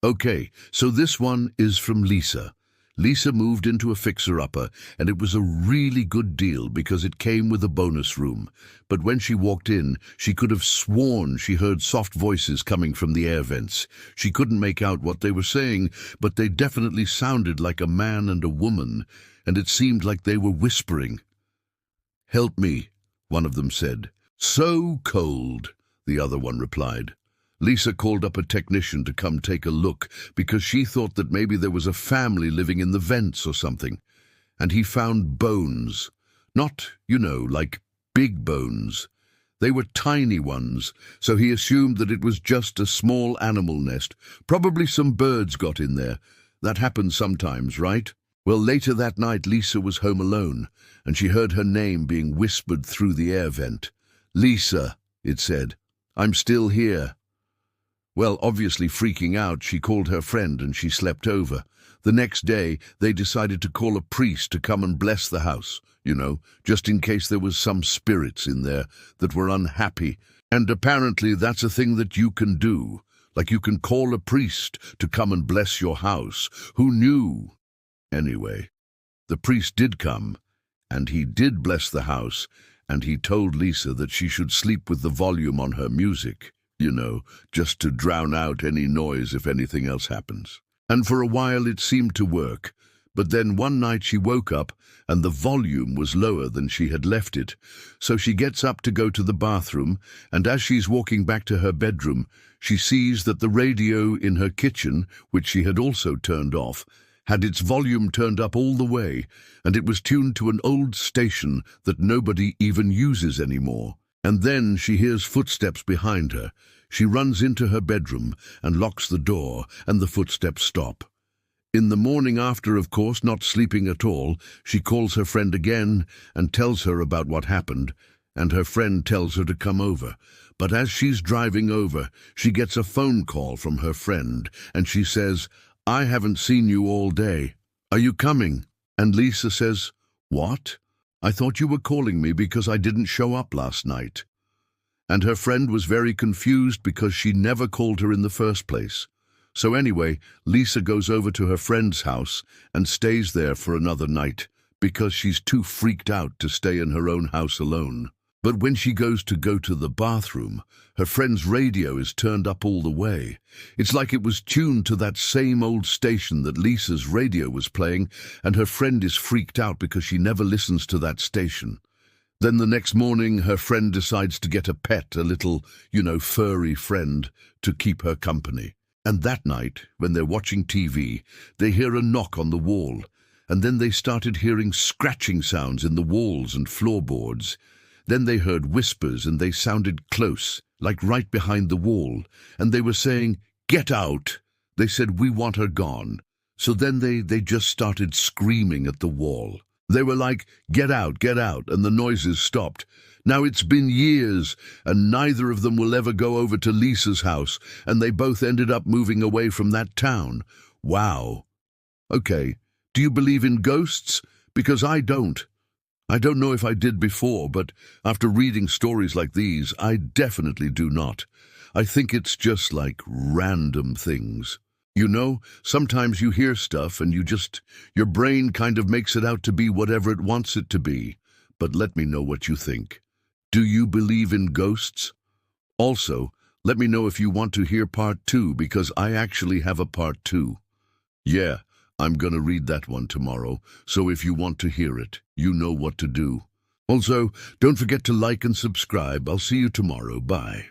Okay, so this one is from Lisa. Lisa moved into a fixer-upper, and it was a really good deal because it came with a bonus room. But when she walked in, she could have sworn she heard soft voices coming from the air vents. She couldn't make out what they were saying, but they definitely sounded like a man and a woman, and it seemed like they were whispering. "Help me," one of them said. "So cold," the other one replied. Lisa called up a technician to come take a look because she thought that maybe there was a family living in the vents or something. And he found bones. Not, like big bones. They were tiny ones, so he assumed that it was just a small animal nest. Probably some birds got in there. That happens sometimes, right? Well, later that night, Lisa was home alone, and she heard her name being whispered through the air vent. "Lisa," it said, "I'm still here." Well, obviously freaking out, she called her friend and she slept over. The next day, they decided to call a priest to come and bless the house, just in case there was some spirits in there that were unhappy. And apparently that's a thing that you can do. Like you can call a priest to come and bless your house. Who knew? Anyway, the priest did come, and he did bless the house, and he told Lisa that she should sleep with the volume on her music. Just to drown out any noise if anything else happens. And for a while it seemed to work, but then one night she woke up and the volume was lower than she had left it. So she gets up to go to the bathroom, and as she's walking back to her bedroom, she sees that the radio in her kitchen, which she had also turned off, had its volume turned up all the way, and it was tuned to an old station that nobody even uses anymore. And then she hears footsteps behind her. She runs into her bedroom and locks the door, and the footsteps stop. In the morning after, of course, not sleeping at all, she calls her friend again and tells her about what happened, and her friend tells her to come over. But as she's driving over, she gets a phone call from her friend, and she says, "I haven't seen you all day. Are you coming?" And Lisa says, "What? I thought you were calling me because I didn't show up last night." And her friend was very confused because she never called her in the first place. So anyway, Lisa goes over to her friend's house and stays there for another night because she's too freaked out to stay in her own house alone. But when she goes to the bathroom, her friend's radio is turned up all the way. It's like it was tuned to that same old station that Lisa's radio was playing, and her friend is freaked out because she never listens to that station. Then the next morning, her friend decides to get a pet, a little, furry friend, to keep her company. And that night, when they're watching TV, they hear a knock on the wall, and then they started hearing scratching sounds in the walls and floorboards. Then they heard whispers, and they sounded close, like right behind the wall, and they were saying, "Get out!" They said, "We want her gone." So then they just started screaming at the wall. They were like, get out," and the noises stopped. Now it's been years, and neither of them will ever go over to Lisa's house, and they both ended up moving away from that town. Wow. Okay, do you believe in ghosts? Because I don't. I don't know if I did before, but after reading stories like these, I definitely do not. I think it's just like random things. Sometimes you hear stuff and your brain kind of makes it out to be whatever it wants it to be. But let me know what you think. Do you believe in ghosts? Also, let me know if you want to hear part 2, because I actually have a part 2. Yeah, I'm gonna read that one tomorrow, so if you want to hear it, you know what to do. Also, don't forget to like and subscribe. I'll see you tomorrow. Bye.